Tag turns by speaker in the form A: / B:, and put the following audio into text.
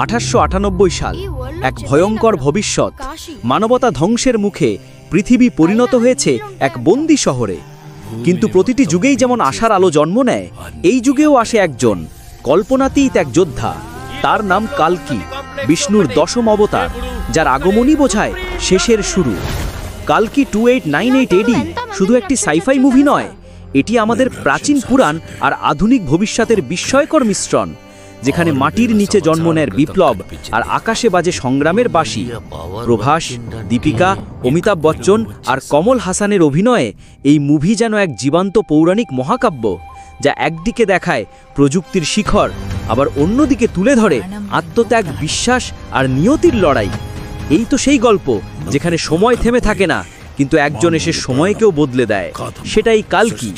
A: 1898 সাল, এক ভয়ঙ্কর ভবিষ্যৎ। মানবতা ধ্বংসের মুখে পৃথিবী পরিণত হয়েছে এক বন্দি শহরে। কিন্তু প্রতিটি যুগেই যেমন আশার আলো জন্ম নেয়, এই যুগেও আসে একজন কল্পনাতীত এক যোদ্ধা। তার নাম কালকি, বিষ্ণুর দশম অবতার, যার আগমনই বোঝায় শেষের শুরু। কালকি 2898 AD শুধু একটি সাইফাই মুভি নয়, এটি আমাদের প্রাচীন পুরাণ আর আধুনিক ভবিষ্যতের বিস্ময়কর মিশ্রণ, যেখানে মাটির নিচে জন্ম নেয় বিপ্লব আর আকাশে বাজে সংগ্রামের বাঁশি। প্রভাস, দীপিকা, অমিতাভ বচ্চন আর কমল হাসানের অভিনয়ে এই মুভি যেন এক জীবন্ত পৌরাণিক মহাকাব্য, যা একদিকে দেখায় প্রযুক্তির শিখর, আবার অন্যদিকে তুলে ধরে আত্মত্যাগ, বিশ্বাস আর নিয়তির লড়াই। এই তো সেই গল্প যেখানে সময় থেমে থাকে না, কিন্তু একজন এসে সময়কেও বদলে দেয়। সেটাই কালকি।